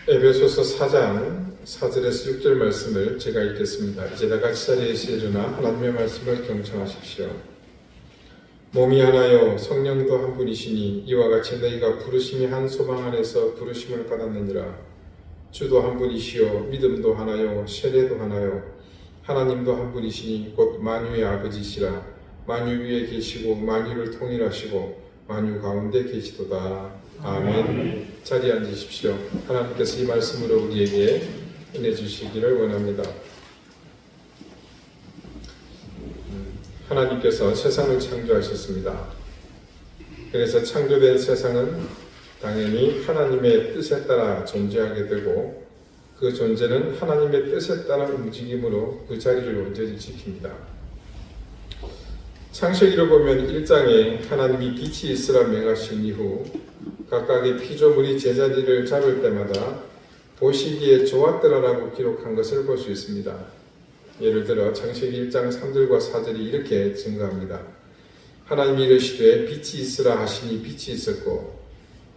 에베소서 4장 4절에서 6절 말씀을 제가 읽겠습니다. 이제 다 같이 자리에서 일어나 하나님의 말씀을 경청하십시오. 몸이 하나요 성령도 한 분이시니 이와 같이 너희가 부르심이 한 소망 안에서 부르심을 받았느니라. 주도 한 분이시요 믿음도 하나요 세례도 하나요 하나님도 한 분이시니 곧 만유의 아버지시라. 만유 위에 계시고 만유를 통일하시고 만유 가운데 계시도다. 아멘. 자리에 앉으십시오. 하나님께서 이 말씀으로 우리에게 은혜 주시기를 원합니다. 하나님께서 세상을 창조하셨습니다. 그래서 창조된 세상은 당연히 하나님의 뜻에 따라 존재하게 되고 그 존재는 하나님의 뜻에 따라 움직임으로 그 자리를 온전히 지킵니다. 창세기를 보면 1장에 하나님이 빛이 있으라 명하신 이후 각각의 피조물이 제자리를 잡을 때마다 보시기에 좋았더라라고 기록한 것을 볼 수 있습니다. 예를 들어 창세기 1장 3절과 4절이 이렇게 증거합니다. 하나님이 이르시되 빛이 있으라 하시니 빛이 있었고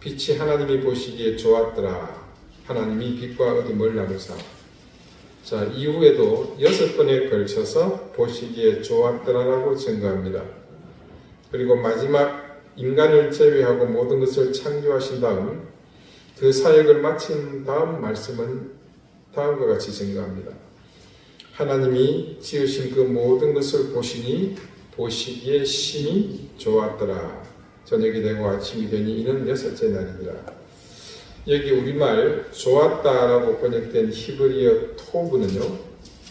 빛이 하나님이 보시기에 좋았더라. 하나님이 빛과 어둠을 나누사. 자, 이후에도 6번에 걸쳐서 보시기에 좋았더라라고 증거합니다. 그리고 마지막 인간을 제외하고 모든 것을 창조하신 다음 그 사역을 마친 다음 말씀은 다음과 같이 증거합니다. 하나님이 지으신 그 모든 것을 보시니 보시기에 심히 좋았더라. 저녁이 되고 아침이 되니 이는 6째 날이니라. 여기 우리말 좋았다라고 번역된 히브리어 토브는요,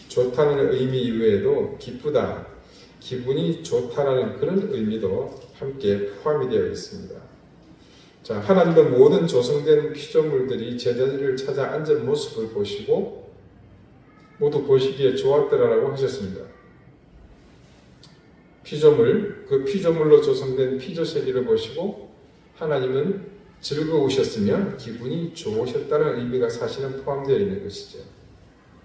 좋다는 의미 이외에도 기쁘다, 기분이 좋다라는 그런 의미도 함께 포함이 되어 있습니다. 자, 하나님은 모든 조성된 피조물들이 제자리를 찾아 앉은 모습을 보시고 모두 보시기에 좋았더라라고 하셨습니다. 피조물, 그 피조물로 조성된 피조세계를 보시고 하나님은 즐거우셨으면 기분이 좋으셨다는 의미가 사실은 포함되어 있는 것이죠.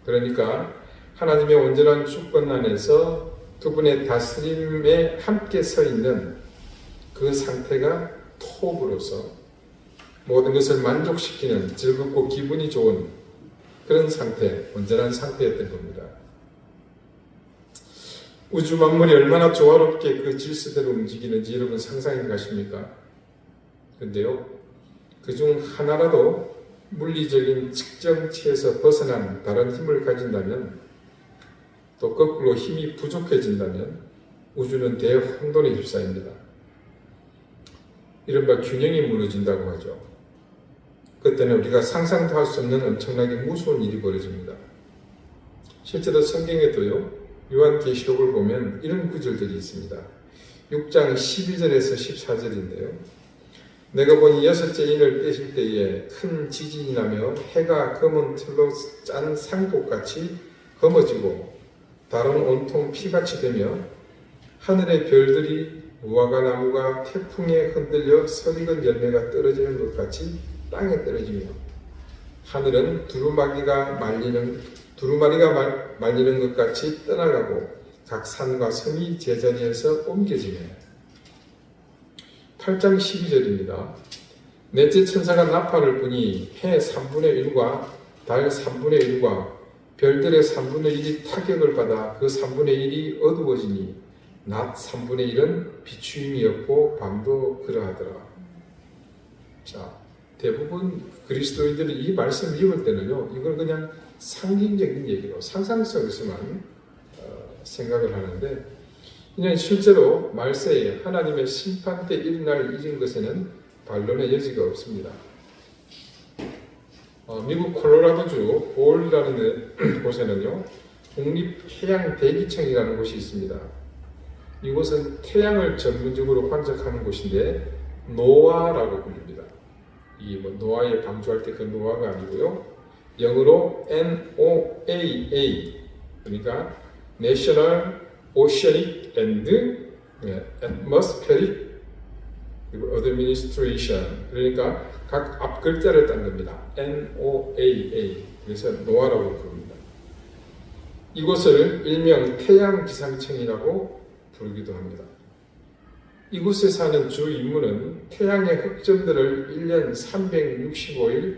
그러니까 하나님의 온전한 주권 안에서 두 분의 다스림에 함께 서 있는 그 상태가 톱으로서 모든 것을 만족시키는 즐겁고 기분이 좋은 그런 상태, 온전한 상태였던 겁니다. 우주 만물이 얼마나 조화롭게 그 질서대로 움직이는지 여러분 상상해 가십니까? 근데요, 그중 하나라도 물리적인 측정치에서 벗어난 다른 힘을 가진다면, 또 거꾸로 힘이 부족해진다면 우주는 대혼돈에 휩싸입니다. 이른바 균형이 무너진다고 하죠. 그때는 우리가 상상도 할 수 없는 엄청나게 무서운 일이 벌어집니다. 실제로 성경에도요, 요한계시록을 보면 이런 구절들이 있습니다. 6장 12절에서 14절인데요. 내가 보니 6째 인을 떼실 때에 큰 지진이 나며 해가 검은 틀로 짠 상복같이 검어지고 달은 온통 피같이 되며 하늘의 별들이 무화과 나무가 태풍에 흔들려 설익은 열매가 떨어지는 것 같이 땅에 떨어지며 하늘은 두루마리가 말리는 것 같이 떠나가고 각 산과 섬이 제자리에서 옮겨지며 8장 12절입니다. 넷째 천사가 나팔을 부니 해 3분의 1과 달 3분의 1과 별들의 3분의 1이 타격을 받아 그 3분의 1이 어두워지니 낮 3분의 1은 비추임이 없고 밤도 그러하더라. 자, 대부분 그리스도인들이 이 말씀을 읽을 때는요, 이걸 그냥 상징적인 얘기로 상상 속에서만 생각을 하는데, 그냥 실제로 말세에 하나님의 심판 때 일어날 일인 것에는 반론의 여지가 없습니다. 미국 콜로라도주 볼이라는 곳에는요, 국립해양대기청이라는 곳이 있습니다. 이곳은 태양을 전문적으로 관측하는 곳인데 노아라고 불립니다. 이 노아에 방주할 때 그 노아가 아니고요, 영어로 NOAA, 그러니까 National Oceanic and Atmospheric Administration, 그러니까 각 앞 글자를 딴 겁니다. NOAA, 그래서 노아라고 부릅니다. 이곳을 일명 태양기상청이라고 부르기도 합니다. 이곳에 사는 주 임무는 태양의 흑점들을 1년 365일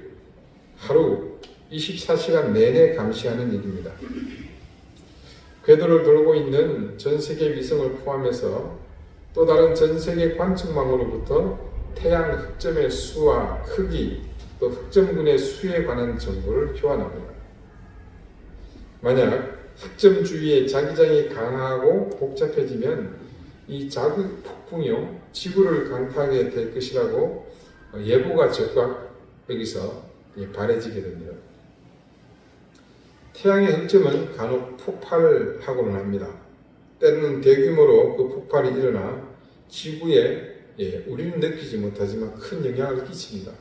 하루 24시간 내내 감시하는 일입니다. 궤도를 돌고 있는 전 세계 위성을 포함해서 또 다른 전 세계 관측망으로부터 태양 흑점의 수와 크기, 또 흑점군의 수에 관한 정보를 교환합니다. 만약 흑점 주위의 자기장이 강하고 복잡해지면 이 자극 폭풍이요 지구를 강타하게 될 것이라고 예보가 즉각 여기서 바래지게 됩니다. 태양의 흑점은 간혹 폭발하고는 합니다. 때로는 대규모로 그 폭발이 일어나 지구에 우리는 느끼지 못하지만 큰 영향을 끼칩니다.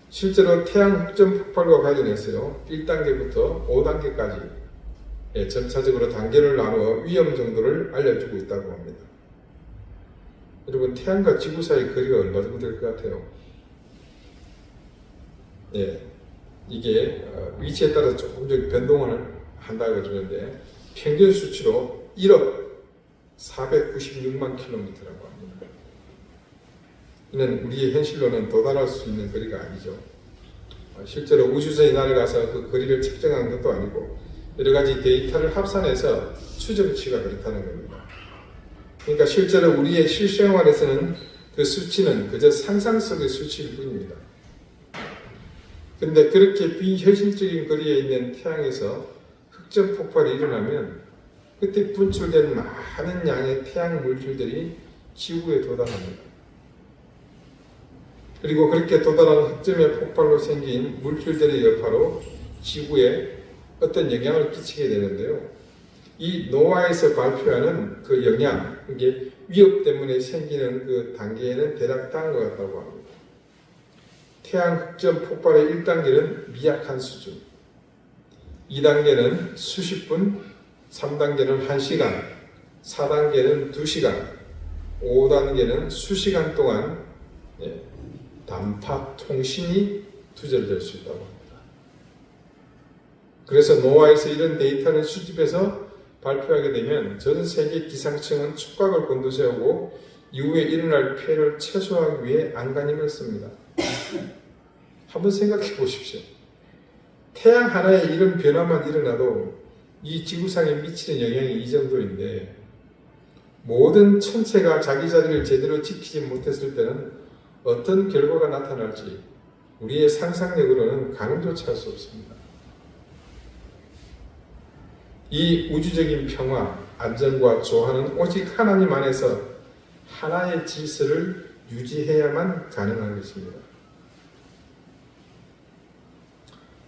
실제로 태양 흑점 폭발과 관련해서요 1단계부터 5단계까지 점차적으로 단계를 나누어 위험 정도를 알려주고 있다고 합니다. 여러분, 태양과 지구 사이 거리가 얼마 정도 될 것 같아요? 이게 위치에 따라서 조금씩 변동을 한다고 그러는데 평균 수치로 1억 496만 킬로미터라고 합니다. 이는 우리의 현실로는 도달할 수 있는 거리가 아니죠. 실제로 우주선이 날아가서 그 거리를 측정한 것도 아니고 여러 가지 데이터를 합산해서 추정치가 그렇다는 겁니다. 그러니까 실제로 우리의 실생활에서는 그 수치는 그저 상상 속의 수치일 뿐입니다. 근데 그렇게 비현실적인 거리에 있는 태양에서 흑점 폭발이 일어나면 그때 분출된 많은 양의 태양 물질들이 지구에 도달합니다. 그리고 그렇게 도달한 흑점의 폭발로 생긴 물질들의 여파로 지구에 어떤 영향을 끼치게 되는데요. 이 노아에서 발표하는 그 영향, 이게 위협 때문에 생기는 그 단계에는 대략 다른 것 같다고 합니다. 태양 흑점 폭발의 1단계는 미약한 수준, 2단계는 수십 분, 3단계는 1시간, 4단계는 2시간, 5단계는 수시간 동안 단파 통신이 두절될 수 있다고 합니다. 그래서 노아에서 이런 데이터를 수집해서 발표하게 되면 전 세계 기상청은 촉각을 곤두세우고 이후에 일어날 피해를 최소화하기 위해 안간힘을 씁니다. 한번 생각해 보십시오. 태양 하나에 이런 변화만 일어나도 이 지구상에 미치는 영향이 이 정도인데 모든 천체가 자기 자리를 제대로 지키지 못했을 때는 어떤 결과가 나타날지 우리의 상상력으로는 가늠조차 할 수 없습니다. 이 우주적인 평화, 안정과 조화는 오직 하나님 안에서 하나의 질서를 유지해야만 가능한 것입니다.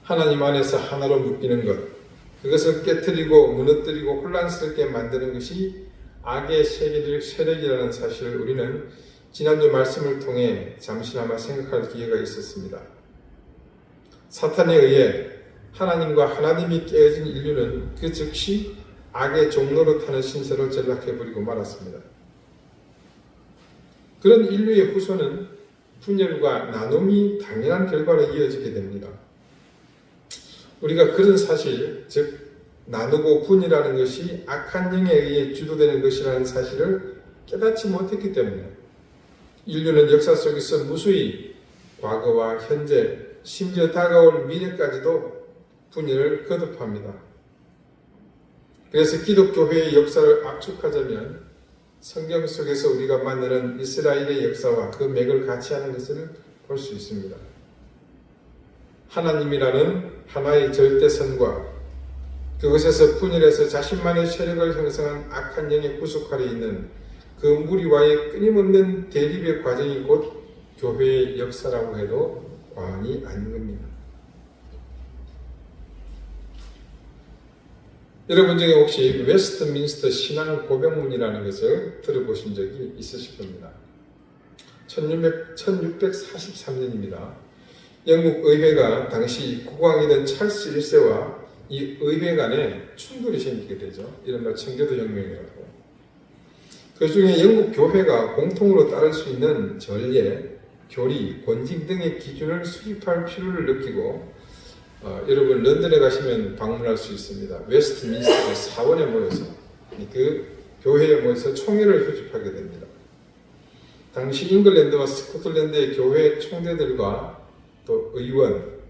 하나님 안에서 하나로 묶이는 것, 그것을 깨트리고 무너뜨리고 혼란스럽게 만드는 것이 악의 세력이라는 사실을 우리는 지난주 말씀을 통해 잠시나마 생각할 기회가 있었습니다. 사탄에 의해 하나님과 하나님이 깨어진 인류는 그 즉시 악의 종로로 타는 신세로 전락해버리고 말았습니다. 그런 인류의 후손은 분열과 나눔이 당연한 결과로 이어지게 됩니다. 우리가 그런 사실, 즉 나누고 분열하는 것이 악한 영에 의해 주도되는 것이라는 사실을 깨닫지 못했기 때문에 인류는 역사 속에서 무수히 과거와 현재, 심지어 다가올 미래까지도 분열을 거듭합니다. 그래서 기독교회의 역사를 압축하자면 성경 속에서 우리가 만나는 이스라엘의 역사와 그 맥을 같이 하는 것을 볼 수 있습니다. 하나님이라는 하나의 절대선과 그것에서 분열해서 자신만의 세력을 형성한 악한 영의 구속 아래 있는 그 무리와의 끊임없는 대립의 과정이 곧 교회의 역사라고 해도 과언이 아닌 겁니다. 여러분 중에 혹시 웨스트민스터 신앙 고백문이라는 것을 들어보신 적이 있으실 겁니다. 1643년입니다. 영국 의회가 당시 국왕이던 찰스 1세와 이 의회 간에 충돌이 생기게 되죠. 이른바 청교도 혁명이라고. 그 중에 영국 교회가 공통으로 따를 수 있는 전례, 교리, 권징 등의 기준을 수립할 필요를 느끼고 여러분 런던에 가시면 방문할 수 있습니다. 웨스트민스터 사원에 모여서 그 교회에 모여서 총회를 표집하게 됩니다. 당시 잉글랜드와 스코틀랜드의 교회 총대들과 또 의원,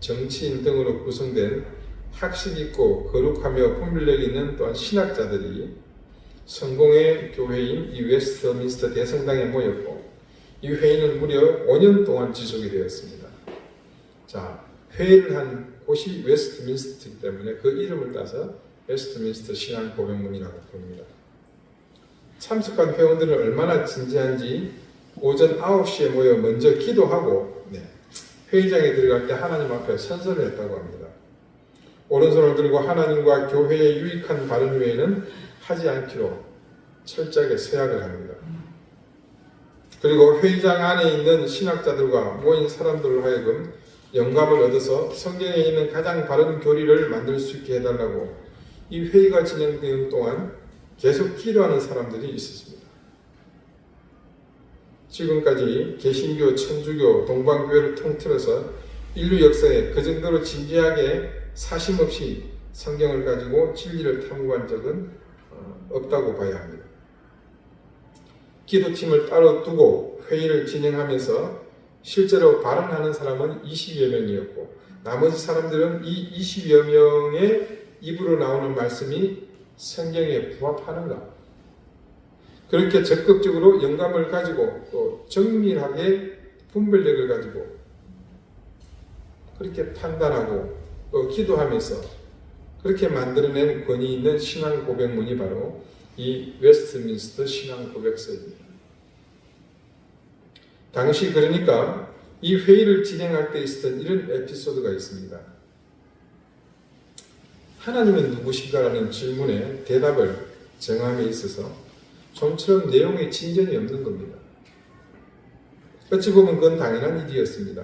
정치인 등으로 구성된 학식 있고 거룩하며 분별력 있는 또한 신학자들이 성공의 교회인 이 웨스트민스터 대성당에 모였고 이 회의는 무려 5년 동안 지속이 되었습니다. 자, 회의를 한 곳이 웨스트민스터이기 때문에 그 이름을 따서 웨스트민스터 신앙 고백문이라고 부릅니다. 참석한 회원들은 얼마나 진지한지 오전 9시에 모여 먼저 기도하고 회의장에 들어갈 때 하나님 앞에 선서를 했다고 합니다. 오른손을 들고 하나님과 교회에 유익한 발언 외에는 하지 않기로 철저하게 서약을 합니다. 그리고 회의장 안에 있는 신학자들과 모인 사람들로 하여금 영감을 얻어서 성경에 있는 가장 바른 교리를 만들 수 있게 해달라고 이 회의가 진행되는 동안 계속 기도하는 사람들이 있었습니다. 지금까지 개신교, 천주교, 동방교회를 통틀어서 인류 역사에 그 정도로 진지하게 사심 없이 성경을 가지고 진리를 탐구한 적은 없다고 봐야 합니다. 기도팀을 따로 두고 회의를 진행하면서 실제로 발언하는 사람은 20여 명이었고 나머지 사람들은 이 20여 명의 입으로 나오는 말씀이 성경에 부합하는가? 그렇게 적극적으로 영감을 가지고 또 정밀하게 분별력을 가지고 그렇게 판단하고 또 기도하면서 그렇게 만들어낸 권위 있는 신앙 고백문이 바로 이 웨스트민스터 신앙 고백서입니다. 당시 그러니까 이 회의를 진행할 때 있었던 이런 에피소드가 있습니다. 하나님은 누구신가라는 질문에 대답을 정함에 있어서 좀처럼 내용에 진전이 없는 겁니다. 어찌 보면 그건 당연한 일이었습니다.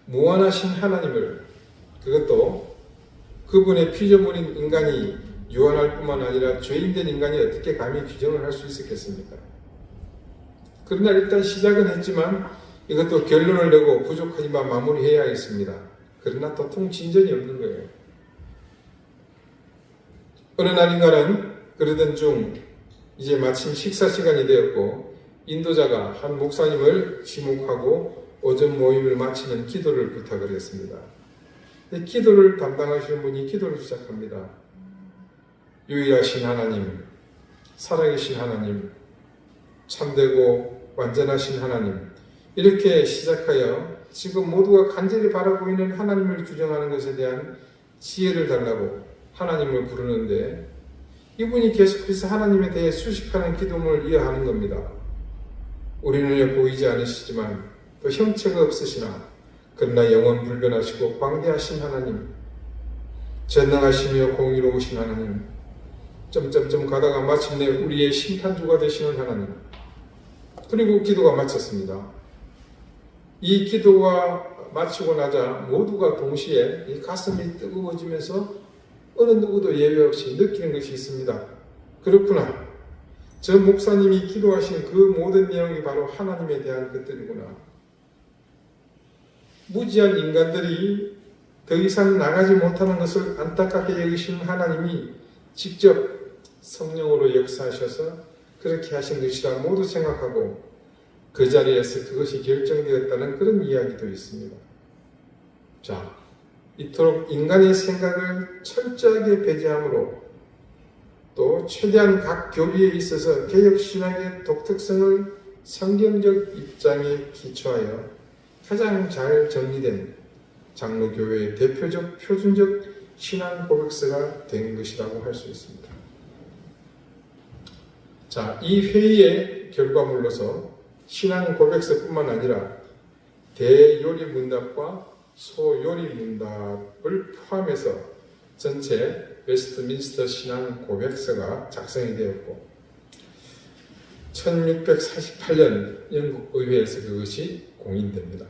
무한하신 하나님을 그것도 그분의 피조물인 인간이 유한할 뿐만 아니라 죄인된 인간이 어떻게 감히 규정을 할 수 있었겠습니까? 그러나 일단 시작은 했지만 이것도 결론을 내고 부족하지만 마무리해야 했습니다. 그러나 도통 진전이 없는 거예요. 어느 날인가는 그러던 중 이제 마침 식사 시간이 되었고 인도자가 한 목사님을 지목하고 오전 모임을 마치는 기도를 부탁을 했습니다. 기도를 담당하시는 분이 기도를 시작합니다. 유일하신 하나님, 살아계신 하나님, 참되고 완전하신 하나님, 이렇게 시작하여 지금 모두가 간절히 바라고 있는 하나님을 규정하는 것에 대한 지혜를 달라고 하나님을 부르는데 이분이 계속해서 하나님에 대해 수식하는 기도문을 이어하는 겁니다. 우리 눈에 보이지 않으시지만 또 형체가 없으시나 그러나 영원 불변하시고 광대하신 하나님, 전능하시며 공의로우신 하나님, 점점점 가다가 마침내 우리의 심판주가 되시는 하나님. 그리고 기도가 마쳤습니다. 이 기도가 마치고 나자 모두가 동시에 이 가슴이 뜨거워지면서 어느 누구도 예외 없이 느끼는 것이 있습니다. 그렇구나. 저 목사님이 기도하신 그 모든 내용이 바로 하나님에 대한 것들이구나. 무지한 인간들이 더 이상 나가지 못하는 것을 안타깝게 여기시는 하나님이 직접 성령으로 역사하셔서 그렇게 하신 것이라 모두 생각하고 그 자리에서 그것이 결정되었다는 그런 이야기도 있습니다. 자, 이토록 인간의 생각을 철저하게 배제함으로 또 최대한 각 교리에 있어서 개혁신학의 독특성을 성경적 입장에 기초하여 가장 잘 정리된 장로교회의 대표적 표준적 신앙 고백서가 된 것이라고 할 수 있습니다. 자, 이 회의의 결과물로서 신앙 고백서뿐만 아니라 대요리 문답과 소요리 문답을 포함해서 전체 웨스트민스터 신앙 고백서가 작성이 되었고 1648년 영국 의회에서 그것이 공인됩니다.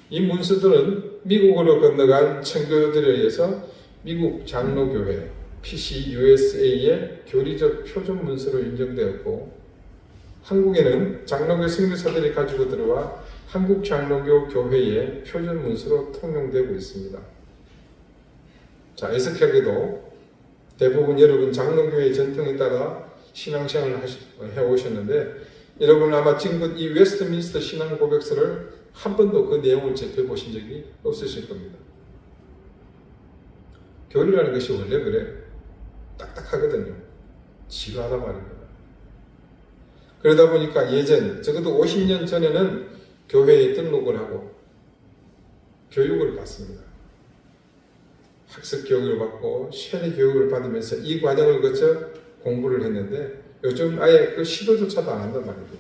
이 문서들은 미국으로 건너간 청교도들에 의해서 미국 장로교회 PCUSA의 교리적 표준 문서로 인정되었고 한국에는 장로교 선교사들이 가지고 들어와 한국 장로교 교회의 표준 문서로 통용되고 있습니다. 자, 애석하게도 대부분 여러분 장로교회의 전통에 따라 신앙생활을 해오셨는데 여러분은 아마 지금껏 이 웨스트민스터 신앙 고백서를 한 번도 그 내용을 접해보신 적이 없으실 겁니다. 교리라는 것이 원래 그래. 딱딱하거든요. 지루하단 말입니다. 그러다 보니까 예전, 적어도 50년 전에는 교회에 등록을 하고 교육을 받습니다. 학습 교육을 받고 쉐리 교육을 받으면서 이 과정을 거쳐 공부를 했는데 요즘 아예 그 시도조차도 안 한단 말입니다.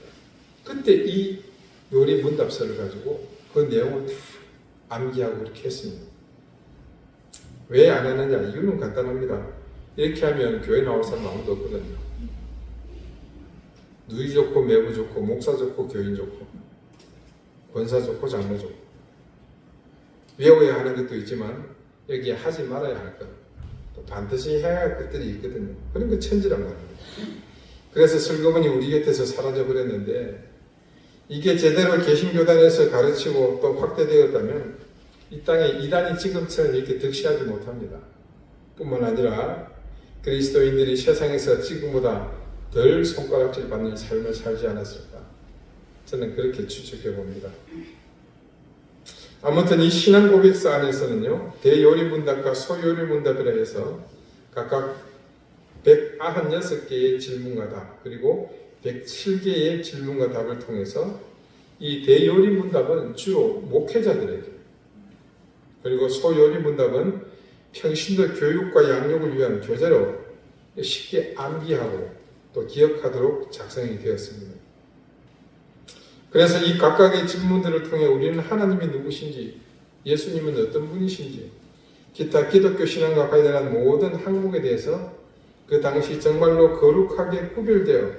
그때 이 요리 문답서를 가지고 그 내용을 다 암기하고 이렇게 했습니다. 왜 안 하느냐? 이유는 간단합니다. 이렇게 하면 교회 나올 사람 아무도 없거든요. 누이 좋고 매부 좋고 목사 좋고 교인 좋고 권사 좋고 장로 좋고 외워야 하는 것도 있지만 여기에 하지 말아야 할 것, 또 반드시 해야 할 것들이 있거든요. 그런 게 천지란 말입니다. 그래서 슬그머니 우리 곁에서 사라져 버렸는데 이게 제대로 개신교단에서 가르치고 또 확대되었다면 이 땅에 이단이 지금처럼 이렇게 득실하지 못합니다. 뿐만 아니라 그리스도인들이 세상에서 지금보다 덜 손가락질 받는 삶을 살지 않았을까? 저는 그렇게 추측해 봅니다. 아무튼 이 신앙 고백서 안에서는요, 대요리문답과 소요리문답이라 해서 각각 196개의 질문과 답, 그리고 107개의 질문과 답을 통해서 이 대요리문답은 주로 목회자들에게, 그리고 소요리문답은 평신도 교육과 양육을 위한 교재로 쉽게 암기하고 또 기억하도록 작성이 되었습니다. 그래서 이 각각의 질문들을 통해 우리는 하나님이 누구신지, 예수님은 어떤 분이신지, 기타 기독교 신앙과 관련한 모든 항목에 대해서 그 당시 정말로 거룩하게 구별되어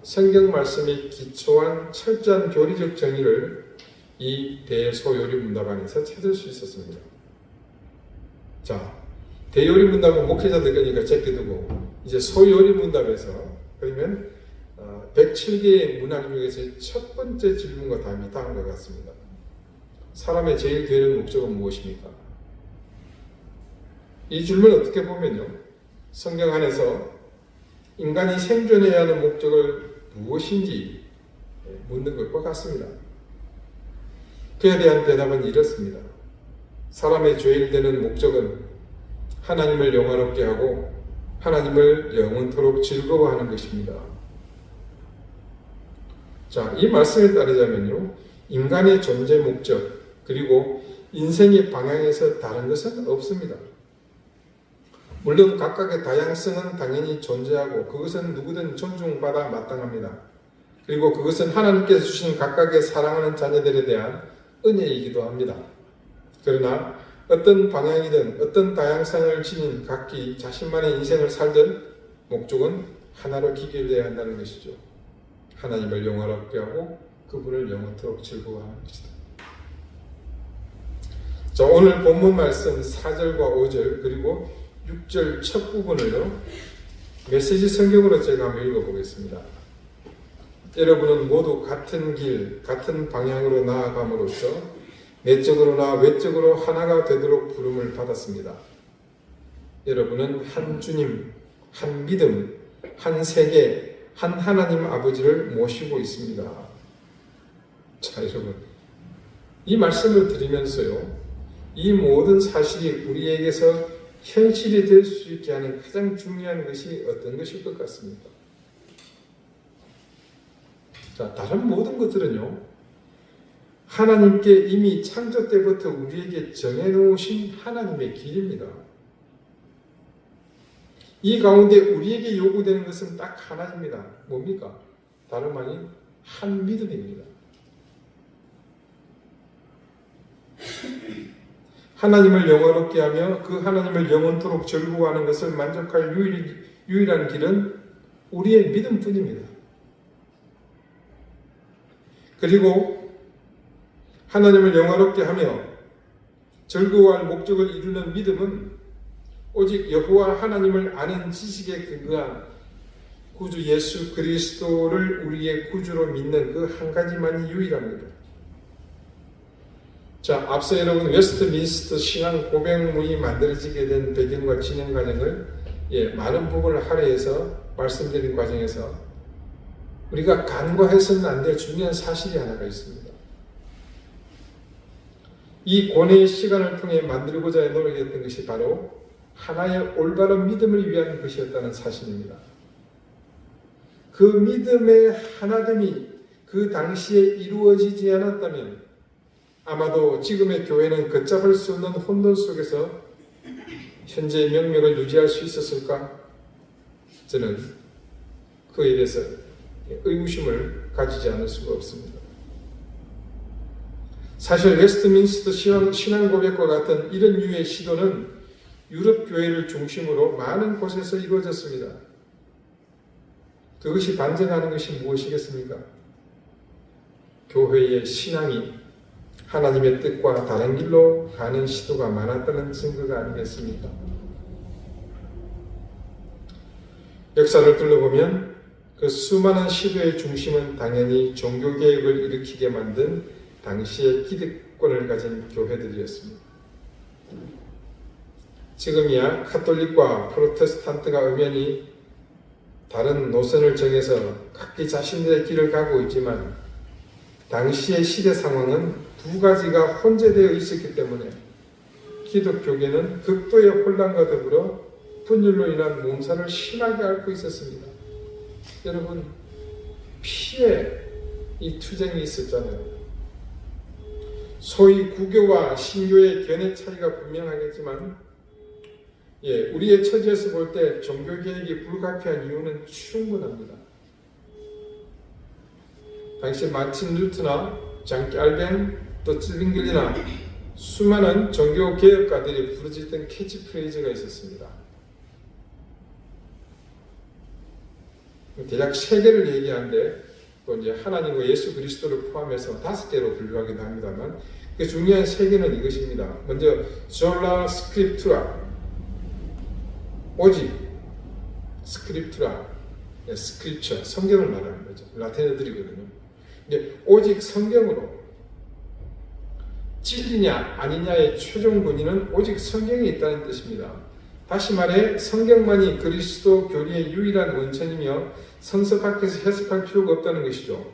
성경 말씀이 기초한 철저한 교리적 정의를 이 대소요리 문답 안에서 찾을 수 있었습니다. 자, 대요리 문답은 목회자들 거니까 제껴두고 이제 소요리 문답에서 그러면 107개의 문항 중에서 첫 번째 질문과 답이 다음과 같습니다. 사람의 제일 되는 목적은 무엇입니까? 이 질문을 어떻게 보면요, 성경 안에서 인간이 생존해야 하는 목적을 무엇인지 묻는 것과 같습니다. 그에 대한 대답은 이렇습니다. 사람의 제일 되는 목적은 하나님을 영화롭게 하고 하나님을 영원토록 즐거워하는 것입니다. 자, 이 말씀에 따르자면요, 인간의 존재 목적 그리고 인생의 방향에서 다른 것은 없습니다. 물론 각각의 다양성은 당연히 존재하고 그것은 누구든 존중받아 마땅합니다. 그리고 그것은 하나님께서 주신 각각의 사랑하는 자녀들에 대한 은혜이기도 합니다. 그러나 어떤 방향이든 어떤 다양성을 지닌 각기 자신만의 인생을 살든 목적은 하나로 기결되어야 한다는 것이죠. 하나님을 영화롭게 하고 그분을 영원토록 즐거워하는 것이다. 자, 오늘 본문 말씀 4절과 5절 그리고 6절 첫 부분을요, 메시지 성경으로 제가 한번 읽어보겠습니다. 여러분은 모두 같은 길, 같은 방향으로 나아감으로써 내적으로나 외적으로 하나가 되도록 부름을 받았습니다. 여러분은 한 주님, 한 믿음, 한 세계, 한 하나님 아버지를 모시고 있습니다. 자, 여러분, 이 말씀을 드리면서요, 이 모든 사실이 우리에게서 현실이 될 수 있게 하는 가장 중요한 것이 어떤 것일 것 같습니까? 자, 다른 모든 것들은요, 하나님께 이미 창조 때부터 우리에게 정해놓으신 하나님의 길입니다. 이 가운데 우리에게 요구되는 것은 딱 하나입니다. 뭡니까? 다름 아닌 한 믿음입니다. 하나님을 영원롭게 하며 그 하나님을 영원토록 즐거워하는 것을 만족할 유일한 길은 우리의 믿음뿐입니다. 그리고 하나님을 영원롭게 하며 즐거워할 목적을 이루는 믿음은 오직 여호와 하나님을 아는 지식에 근거한 구주 예수 그리스도를 우리의 구주로 믿는 그 한 가지만이 유일합니다. 자, 앞서 여러분 웨스트민스터 신앙 고백문이 만들어지게 된 배경과 진행 과정을 많은 부분을 할애해서 말씀드린 과정에서 우리가 간과해서는 안 될 중요한 사실이 하나가 있습니다. 이 고뇌의 시간을 통해 만들고자 노력했던 것이 바로 하나의 올바른 믿음을 위한 것이었다는 사실입니다. 그 믿음의 하나됨이 그 당시에 이루어지지 않았다면 아마도 지금의 교회는 걷잡을 수 없는 혼돈 속에서 현재의 명맥을 유지할 수 있었을까? 저는 그에 대해서 의구심을 가지지 않을 수가 없습니다. 사실 웨스트민스터 신앙 고백과 같은 이런 류의 시도는 유럽 교회를 중심으로 많은 곳에서 이루어졌습니다. 그것이 반증하는 것이 무엇이겠습니까? 교회의 신앙이 하나님의 뜻과 다른 길로 가는 시도가 많았다는 증거가 아니겠습니까? 역사를 둘러보면 그 수많은 시도의 중심은 당연히 종교개혁을 일으키게 만든 당시의 기득권을 가진 교회들이었습니다. 지금이야 카톨릭과 프로테스탄트가 엄연히 다른 노선을 정해서 각기 자신들의 길을 가고 있지만 당시의 시대 상황은 두 가지가 혼재되어 있었기 때문에 기독교계는 극도의 혼란과 더불어 분열로 인한 몸살을 심하게 앓고 있었습니다. 여러분, 피해 이 투쟁이 있었잖아요. 소위 구교와 신교의 견해 차이가 분명하겠지만 우리의 처지에서 볼 때 종교개혁이 불가피한 이유는 충분합니다. 당시 마틴 루트나 장 깔뱅 또 찔링글리나 수많은 종교개혁가들이 부르짖던 캐치프레이즈가 있었습니다. 대략 3개를 얘기하는데 또 이제 하나님과 예수 그리스도를 포함해서 5개로 분류하기도 합니다만 그 중요한 3개는 이것입니다. 먼저 솔라 스크립투라, 오직 스크립투라, 스크립처, 성경을 말하는 거죠. 라틴어 들이거든요. 근데 오직 성경으로 진리냐 아니냐의 최종 권위는 오직 성경에 있다는 뜻입니다. 다시 말해 성경만이 그리스도 교리의 유일한 원천이며 성서 밖에서 해석할 필요가 없다는 것이죠.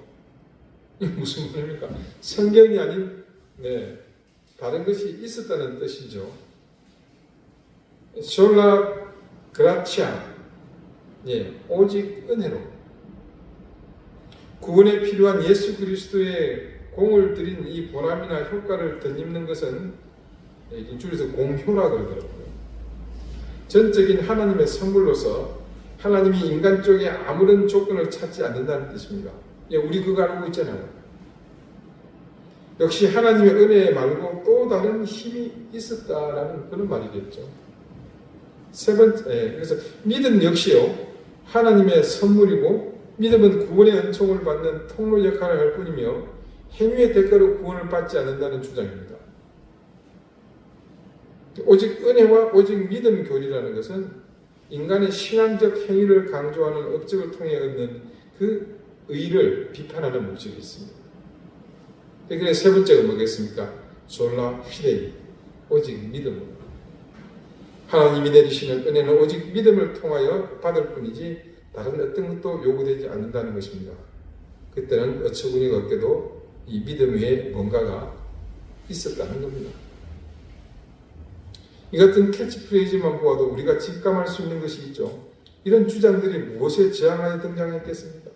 이게 무슨 말입니까? 성경이 아닌 다른 것이 있었다는 뜻이죠. 솔라 그라치아, 오직 은혜로 구원에 필요한 예수 그리스도의 공을 들인 이 보람이나 효과를 덧입는 것은 줄여서 공효라 그러더라고요. 전적인 하나님의 선물로서 하나님이 인간 쪽에 아무런 조건을 찾지 않는다는 뜻입니다. 우리 그거 알고 있잖아요. 역시 하나님의 은혜 말고 또 다른 힘이 있었다라는 그런 말이겠죠. 세 번째, 그래서 믿음 역시요 하나님의 선물이고 믿음은 구원의 은총을 받는 통로 역할을 할 뿐이며 행위의 대가로 구원을 받지 않는다는 주장입니다. 오직 은혜와 오직 믿음 교리라는 것은 인간의 신앙적 행위를 강조하는 업적을 통해 얻는 그 의를 비판하는 목적이 있습니다. 그래서 세 번째가 뭐겠습니까? 솔라 피데이, 오직 믿음으로. 하나님이 내리시는 은혜는 오직 믿음을 통하여 받을 뿐이지 다른 어떤 것도 요구되지 않는다는 것입니다. 그때는 어처구니가 없게도 이 믿음 위에 뭔가가 있었다는 겁니다. 이 같은 캐치프레이즈만 보아도 우리가 직감할 수 있는 것이 있죠. 이런 주장들이 무엇에 저항하여 등장했겠습니까?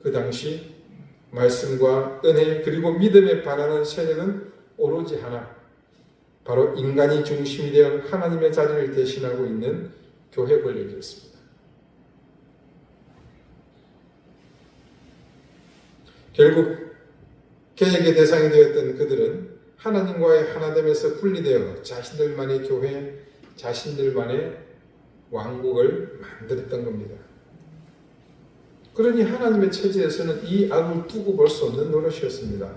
그 당시 말씀과 은혜 그리고 믿음에 반하는 세력은 오로지 하나, 바로 인간이 중심이 되어 하나님의 자리를 대신하고 있는 교회 권력이었습니다. 결국 개혁의 대상이 되었던 그들은 하나님과의 하나됨에서 분리되어 자신들만의 교회, 자신들만의 왕국을 만들었던 겁니다. 그러니 하나님의 체제에서는 이 악을 두고 볼 수 없는 노릇이었습니다.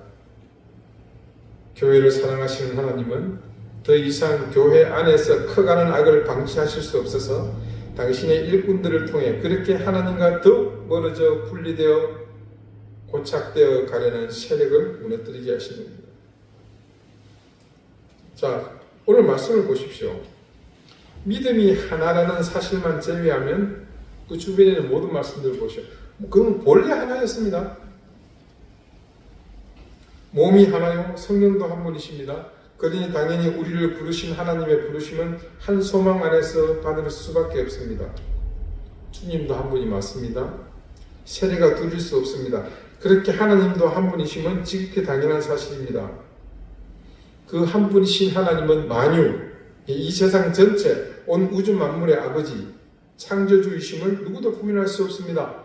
교회를 사랑하시는 하나님은 더 이상 교회 안에서 커가는 악을 방치하실 수 없어서 당신의 일꾼들을 통해 그렇게 하나님과 더 멀어져 분리되어 고착되어 가려는 세력을 무너뜨리게 하신 겁니다. 자, 오늘 말씀을 보십시오. 믿음이 하나라는 사실만 제외하면 그 주변에 있는 모든 말씀들을 보시오. 그건 본래 하나였습니다. 몸이 하나요? 성령도 한 분이십니다. 그러니 당연히 우리를 부르신 하나님의 부르심은 한 소망 안에서 받을 수밖에 없습니다. 주님도 한 분이 맞습니다. 세례가 둘일 수 없습니다. 그렇게 하나님도 한 분이시면 지극히 당연한 사실입니다. 그 한 분이신 하나님은 만유, 이 세상 전체, 온 우주 만물의 아버지, 창조주이심을 누구도 부인할 수 없습니다.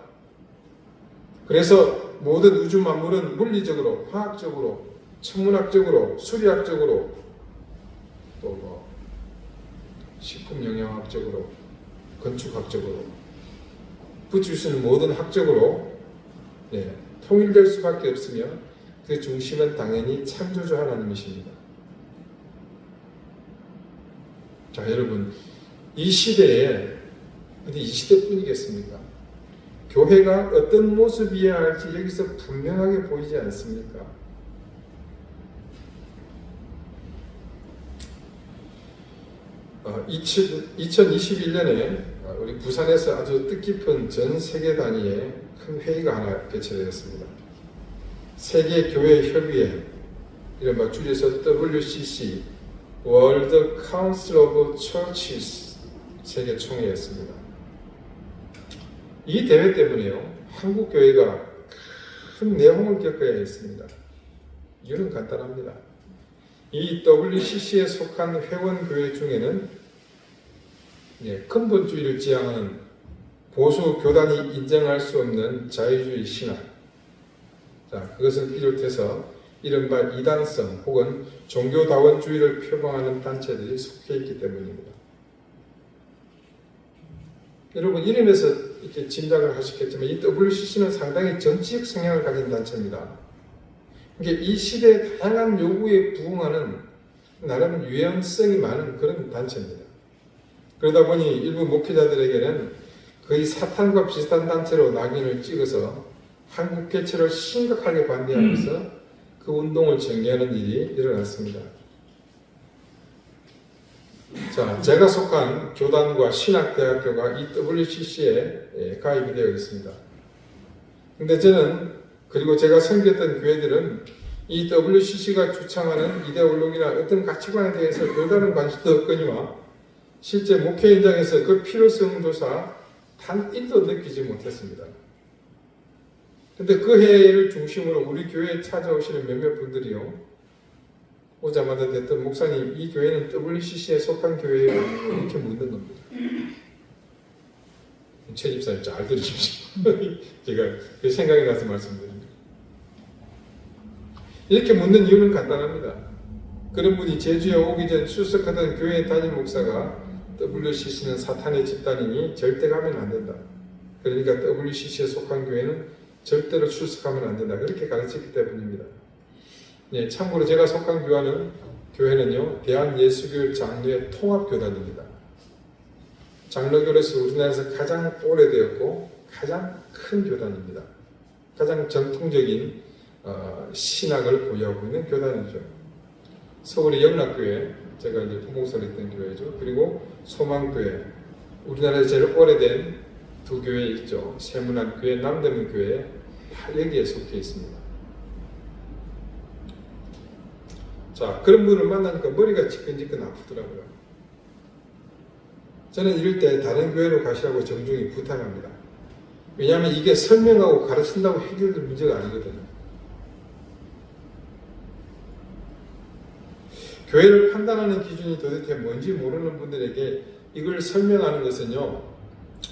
그래서 모든 우주 만물은 물리적으로, 화학적으로, 천문학적으로, 수리학적으로, 또 식품영양학적으로, 건축학적으로, 붙일 수 있는 모든 학적으로 통일될 수밖에 없으며 그 중심은 당연히 창조주 하나님이십니다. 자, 여러분, 이 시대에 어디 이 시대뿐이겠습니까? 교회가 어떤 모습이어야 할지 여기서 분명하게 보이지 않습니까? 어, 2021년에 우리 부산에서 아주 뜻깊은 전 세계 단위의 큰 회의가 하나 개최되었습니다. 세계교회협의회, 이른바 줄여서 WCC, World Council of Churches 세계총회였습니다. 이 대회 때문에요, 한국 교회가 큰 내홍을 겪어야 했습니다. 이유는 간단합니다. 이 WCC에 속한 회원교회 중에는 근본주의를 지향하는 보수 교단이 인정할 수 없는 자유주의 신학, 자, 그것을 비롯해서 이른바 이단성 혹은 종교다원주의를 표방하는 단체들이 속해 있기 때문입니다. 여러분, 이름에서 이렇게 짐작을 하셨겠지만 이 WCC는 상당히 정치적 성향을 가진 단체입니다. 이 시대의 다양한 요구에 부응하는 나름 유연성이 많은 그런 단체입니다. 그러다 보니 일부 목회자들에게는 거의 사탄과 비슷한 단체로 낙인을 찍어서 한국 개최를 심각하게 반대하면서 그 운동을 전개하는 일이 일어났습니다. 자, 제가 속한 교단과 신학대학교가 이 WCC에 가입이 되어 있습니다. 근데 저는, 그리고 제가 섬겼던 교회들은 이 WCC가 주창하는 이데올로기나 어떤 가치관에 대해서 별다른 관심도 없거니와 실제 목회 현장에서 그 필요성 조사 단 1도 느끼지 못했습니다. 근데 그 해를 중심으로 우리 교회에 찾아오시는 몇몇 분들이요, 오자마자 됐던 목사님, 이 교회는 WCC에 속한 교회예요? 이렇게 묻는 겁니다. 최 집사님 잘 들으십시오. 제가 그 생각이 나서 말씀드립니다. 이렇게 묻는 이유는 간단합니다. 그런 분이 제주에 오기 전 출석하던 교회 담임 목사가 WCC는 사탄의 집단이니 절대 가면 안 된다. 그러니까 WCC에 속한 교회는 절대로 출석하면 안 된다. 그렇게 가르쳤기 때문입니다. 예, 참고로 제가 속한 교회는요, 대한예수교 장로의 통합교단입니다. 장로교로서 우리나라에서 가장 오래되었고 가장 큰 교단입니다. 가장 전통적인 신학을 보유하고 있는 교단이죠. 서울의 영락교회, 제가 이제 부목사를 했던 교회죠. 그리고 소망교회, 우리나라에서 제일 오래된 두 교회 있죠. 세문안교회, 남대문교회, 다 여기에 속해 있습니다. 자, 그런 분을 만나니까 머리가 지끈지끈 아프더라고요. 저는 이럴 때 다른 교회로 가시라고 정중히 부탁합니다. 왜냐하면 이게 설명하고 가르친다고 해결될 문제가 아니거든요. 교회를 판단하는 기준이 도대체 뭔지 모르는 분들에게 이걸 설명하는 것은요,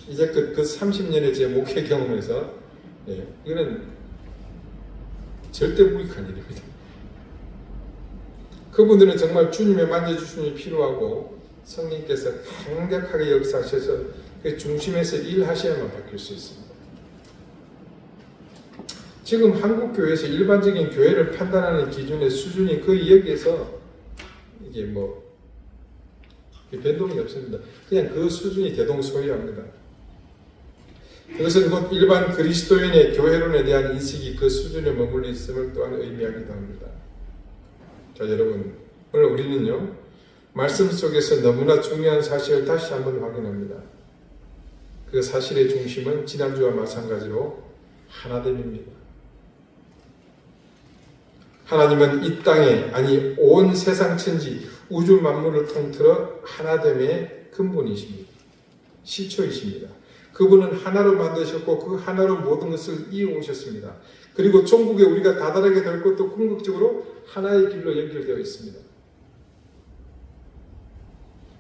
이제 그 30년의 제 목회 경험에서 이거는 절대 무익한 일입니다. 그분들은 정말 주님의 만져주심이 필요하고 성령께서 강력하게 역사하셔서 그 중심에서 일하셔야만 바뀔 수 있습니다. 지금 한국 교회에서 일반적인 교회를 판단하는 기준의 수준이 거의 여기에서 이게 변동이 없습니다. 그냥 그 수준이 대동소이합니다. 그것은 곧 일반 그리스도인의 교회론에 대한 인식이 그 수준에 머물러 있음을 또한 의미하기도 합니다. 자, 여러분, 오늘 우리는요, 말씀 속에서 너무나 중요한 사실을 다시 한번 확인합니다. 그 사실의 중심은 지난주와 마찬가지로 하나됨입니다. 하나님은 이 땅에, 아니 온 세상 천지 우주 만물을 통틀어 하나됨의 근본이십니다. 시초이십니다. 그분은 하나로 만드셨고 그 하나로 모든 것을 이어오셨습니다. 그리고 종국에 우리가 다다르게 될 것도 궁극적으로 하나의 길로 연결되어 있습니다.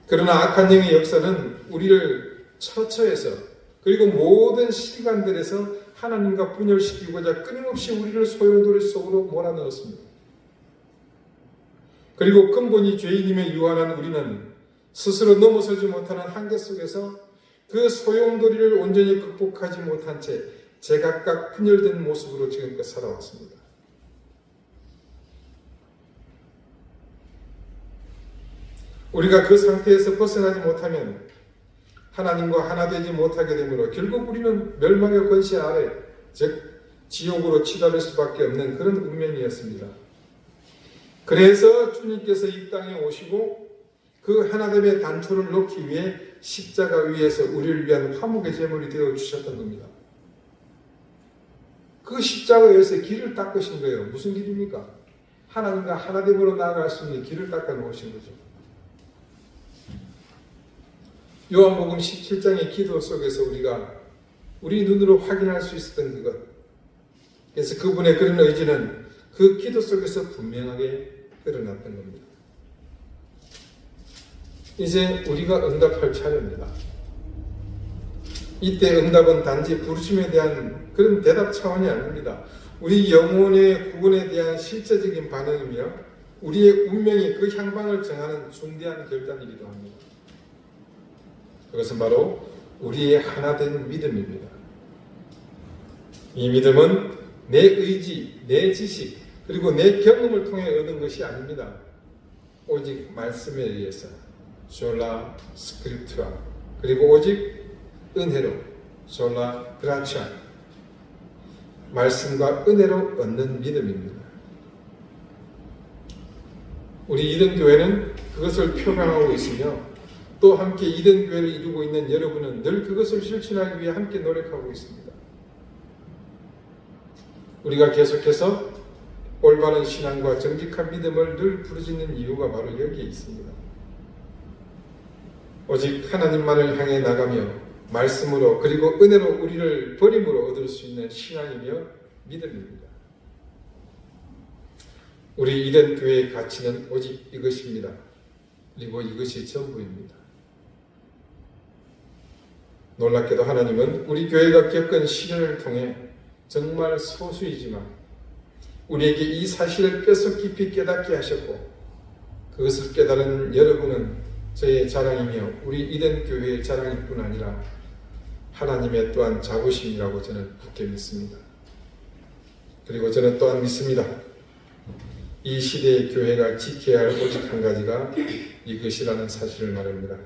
그러나 악한 영의 역사는 우리를 처처해서 그리고 모든 시간들에서 하나님과 분열시키고자 끊임없이 우리를 소용돌이 속으로 몰아넣었습니다. 그리고 근본이 죄인임에 유한한 우리는 스스로 넘어서지 못하는 한계 속에서 그 소용돌이를 온전히 극복하지 못한 채 제각각 분열된 모습으로 지금껏 살아왔습니다. 우리가 그 상태에서 벗어나지 못하면 하나님과 하나 되지 못하게 되므로 결국 우리는 멸망의 권세 아래, 즉 지옥으로 치달을 수밖에 없는 그런 운명이었습니다. 그래서 주님께서 이 땅에 오시고 그 하나됨의 단초를 놓기 위해 십자가 위에서 우리를 위한 화목의 제물이 되어 주셨던 겁니다. 그 십자가에서 길을 닦으신 거예요. 무슨 길입니까? 하나님과 하나됨으로 나아갈 수 있는 길을 닦아 놓으신 거죠. 요한복음 17장의 기도 속에서 우리 눈으로 확인할 수 있었던 그것, 그래서 그분의 그런 의지는 그 기도 속에서 분명하게 드러났던 겁니다. 이제 우리가 응답할 차례입니다. 이때 응답은 단지 부르심에 대한 그런 대답 차원이 아닙니다. 우리 영혼의 구원에 대한 실제적인 반응이며 우리의 운명이 그 향방을 정하는 중대한 결단이기도 합니다. 그것은 바로 우리의 하나된 믿음입니다. 이 믿음은 내 의지, 내 지식, 그리고 내 경험을 통해 얻은 것이 아닙니다. 오직 말씀에 의해서 솔라 스크립투아, 그리고 오직 은혜로 솔라 그라치아, 말씀과 은혜로 얻는 믿음입니다. 우리 이든교회는 그것을 표방하고 있으며 또 함께 이든교회를 이루고 있는 여러분은 늘 그것을 실천하기 위해 함께 노력하고 있습니다. 우리가 계속해서 올바른 신앙과 정직한 믿음을 늘 부르짖는 이유가 바로 여기에 있습니다. 오직 하나님만을 향해 나가며 말씀으로 그리고 은혜로 우리를 버림으로 얻을 수 있는 신앙이며 믿음입니다. 우리 이든교회의 가치는 오직 이것입니다. 그리고 이것이 전부입니다. 놀랍게도 하나님은 우리 교회가 겪은 시련을 통해 정말 소수이지만 우리에게 이 사실을 뼛속 깊이 깨닫게 하셨고 그것을 깨달은 여러분은 저의 자랑이며 우리 이든교회의 자랑일 뿐 아니라 하나님의 또한 자부심이라고 저는 굳게 믿습니다. 그리고 저는 또한 믿습니다. 이 시대의 교회가 지켜야 할 오직 한 가지가 이것이라는 사실을 말합니다.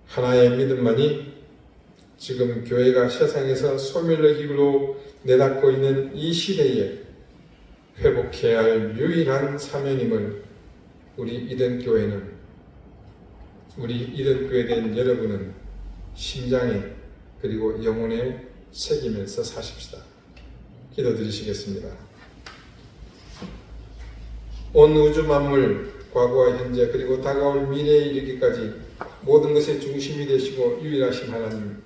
하나의 믿음만이 지금 교회가 세상에서 소멸의 길로 내닫고 있는 이 시대에 회복해야 할 유일한 사명임을 우리 이든교회는, 우리 이든교회에 된 여러분은 심장에 그리고 영혼에 새기면서 사십시다. 기도드리시겠습니다. 온 우주 만물, 과거와 현재 그리고 다가올 미래에 이르기까지 모든 것의 중심이 되시고 유일하신 하나님,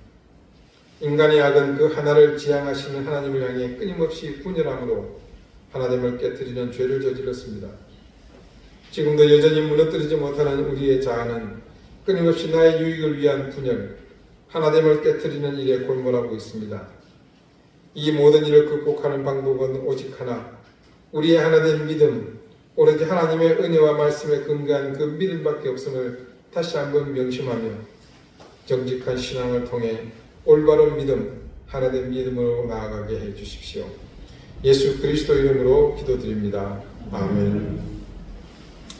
인간의 악은 그 하나를 지향하시는 하나님을 향해 끊임없이 분열함으로 하나님을 깨뜨리는 죄를 저질렀습니다. 지금도 여전히 무너뜨리지 못하는 우리의 자아는 끊임없이 나의 유익을 위한 분열, 하나님을 깨뜨리는 일에 골몰하고 있습니다. 이 모든 일을 극복하는 방법은 오직 하나, 우리의 하나된 믿음, 오로지 하나님의 은혜와 말씀에 근거한 그 믿음밖에 없음을 다시 한번 명심하며 정직한 신앙을 통해 올바른 믿음, 하나된 믿음으로 나아가게 해 주십시오. 예수 그리스도 이름으로 기도드립니다. 아멘.